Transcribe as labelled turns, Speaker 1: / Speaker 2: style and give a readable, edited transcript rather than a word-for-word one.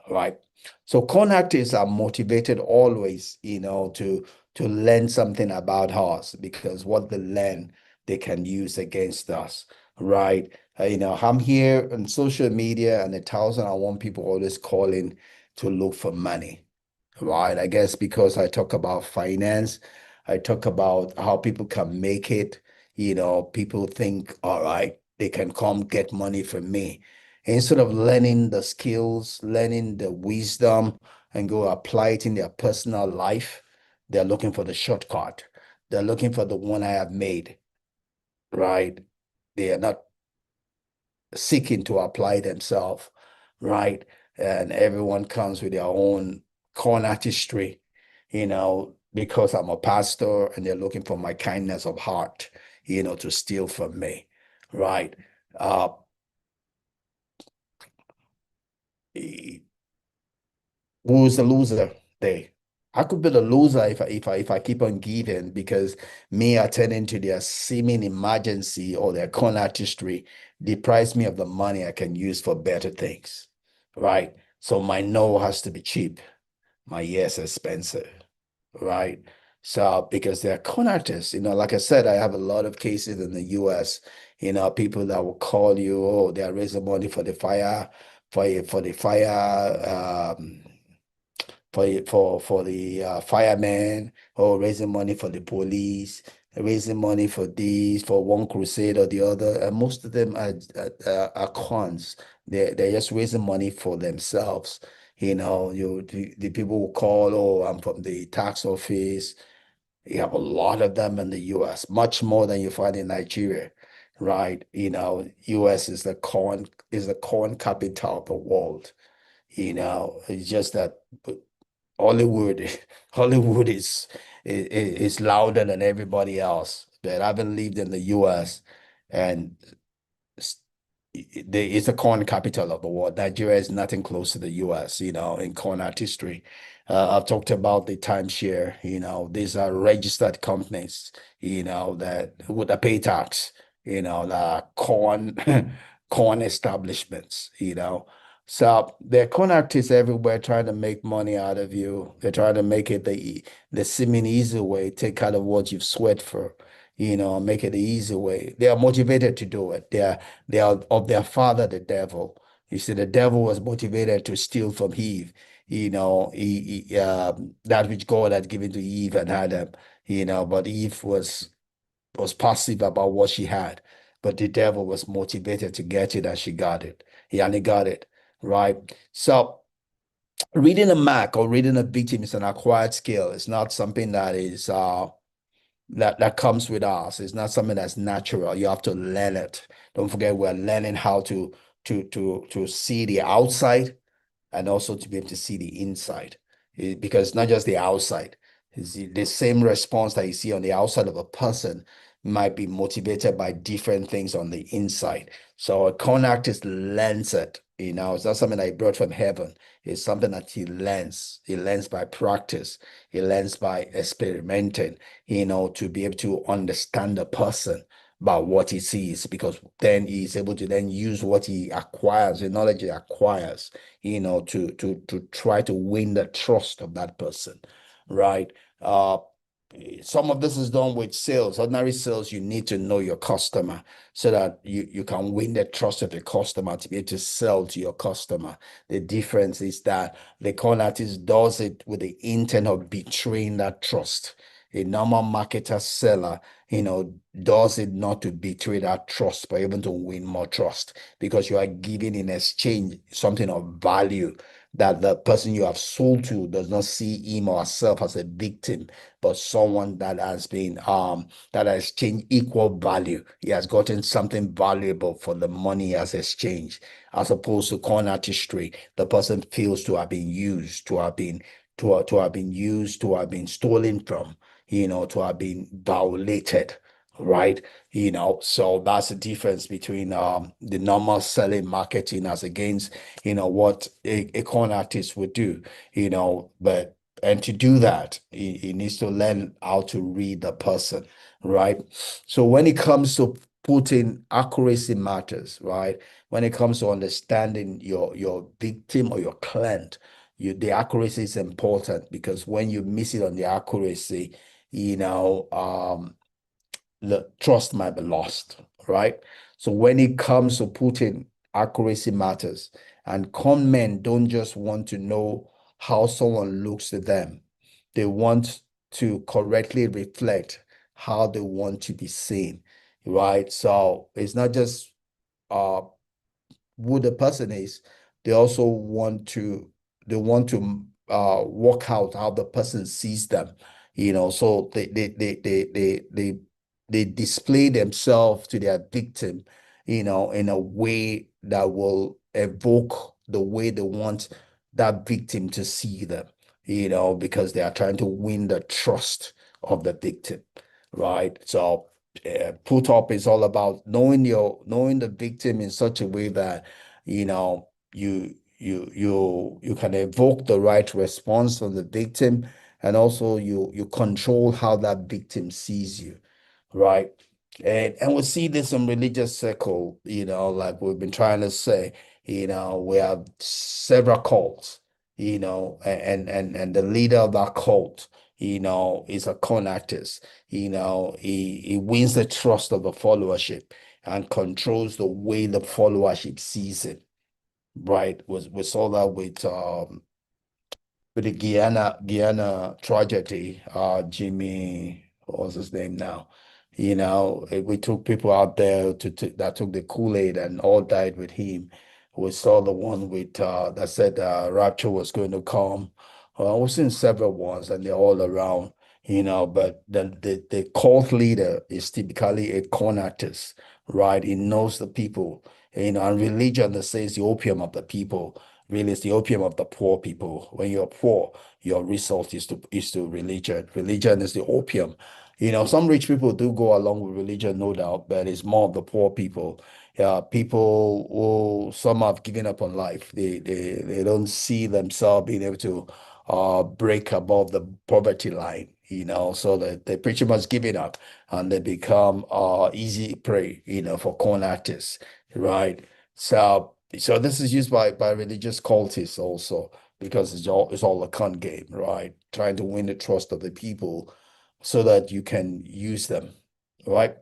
Speaker 1: right? So con artists are motivated always, to learn something about us because what they learn, they can use against us, right? I'm here on social media and 1,001 people always calling to look for money, right? I guess because I talk about finance, I talk about how people can make it. People think, all right, they can come get money from me. Instead of learning the skills, learning the wisdom, and go apply it in their personal life, they're looking for the shortcut. They're looking for the one I have made, right? They are not seeking to apply themselves, right? And everyone comes with their own con artistry, because I'm a pastor and they're looking for my kindness of heart, to steal from me, right? Uh, who's the loser there? I could be the loser if I keep on giving because me attending to their seeming emergency or their con artistry deprives me of the money I can use for better things, right? So my no has to be cheap, my yes expensive, right? So because they're con artists, like I said, I have a lot of cases in the US, people that will call you, oh, they're raising money for the fire, for the fire, for the firemen, or raising money for the police, raising money for these, for one crusade or the other. And most of them are cons. They're just raising money for themselves. The people will call, oh, I'm from the tax office. You have a lot of them in the US, much more than you find in Nigeria, right? US is the corn capital of the world. It's just that Hollywood, Hollywood is louder than everybody else. But I haven't lived in the US, and s- it's the corn capital of the world. Nigeria is nothing close to the US, in corn artistry. I've talked about the timeshare, these are registered companies, that with a pay tax, the corn corn establishments, So there are con artists everywhere trying to make money out of you. They're trying to make it the seeming easy way, take out of what you've sweat for, make it the easy way. They are motivated to do it. They are of their father, the devil. You see, the devil was motivated to steal from Eve, that which God had given to Eve and Adam, but Eve was passive about what she had. But the devil was motivated to get it and she got it. He only got it, right? So reading a Mac or reading a victim is an acquired skill. It's not something that comes with us. It's not something that's natural. You have to learn it. Don't forget, we're learning how to see the outside and also to be able to see the inside. Because it's not just the outside. It's the same response that you see on the outside of a person might be motivated by different things on the inside. So a con artist learns it. It's not something that he brought from heaven. It's something that he learns. He learns by practice. He learns by experimenting, to be able to understand the person by what he sees, because then he's able to then use what he acquires, the knowledge he acquires, to try to win the trust of that person, right? Some of this is done with sales. Ordinary sales, you need to know your customer so that you can win the trust of the customer to be able to sell to your customer. The difference is that the con artist does it with the intent of betraying that trust. A normal marketer seller, does it not to betray that trust, but even to win more trust because you are giving in exchange something of value that the person you have sold to does not see him or herself as a victim, but someone that has exchanged equal value. He has gotten something valuable for the money he has exchanged, as opposed to con artistry. The person feels to have been used, to have been used, to have been stolen from, to have been violated, right? So that's the difference between the normal selling marketing as against, what a con artist would do, but and to do that, he needs to learn how to read the person, right? So when it comes to putting accuracy matters, right? When it comes to understanding your victim or your client, the accuracy is important because when you miss it on the accuracy, the trust might be lost, right? So when it comes to Putin, accuracy matters. And con men don't just want to know how someone looks to them. They want to correctly reflect how they want to be seen, right? So it's not just uh who the person is, they also want to work out how the person sees them, so they display themselves to their victim, in a way that will evoke the way they want that victim to see them, because they are trying to win the trust of the victim, right? So put up is all about knowing the victim in such a way that you can evoke the right response from the victim, and also you control how that victim sees you, right? And we see this in religious circle, like we've been trying to say, we have several cults, and the leader of that cult, is a con artist. He wins the trust of the followership and controls the way the followership sees it, right? We saw that with the Guyana tragedy, Jimmy, what was his name now? We took people out there that took the Kool-Aid and all died with him. We saw the one with that said rapture was going to come. We've seen several ones, and they're all around, but the cult leader is typically a con artist, right? He knows the people, and religion that says the opium of the people really is the opium of the poor people. When you're poor, your result is to religion. Religion is the opium. Some rich people do go along with religion, no doubt, but it's more of the poor people. Yeah, people who some have given up on life. They don't see themselves being able to break above the poverty line, so that they pretty much giving up and they become easy prey, for con artists, right? So this is used by religious cultists also, because it's all a con game, right? Trying to win the trust of the people so that you can use them, right?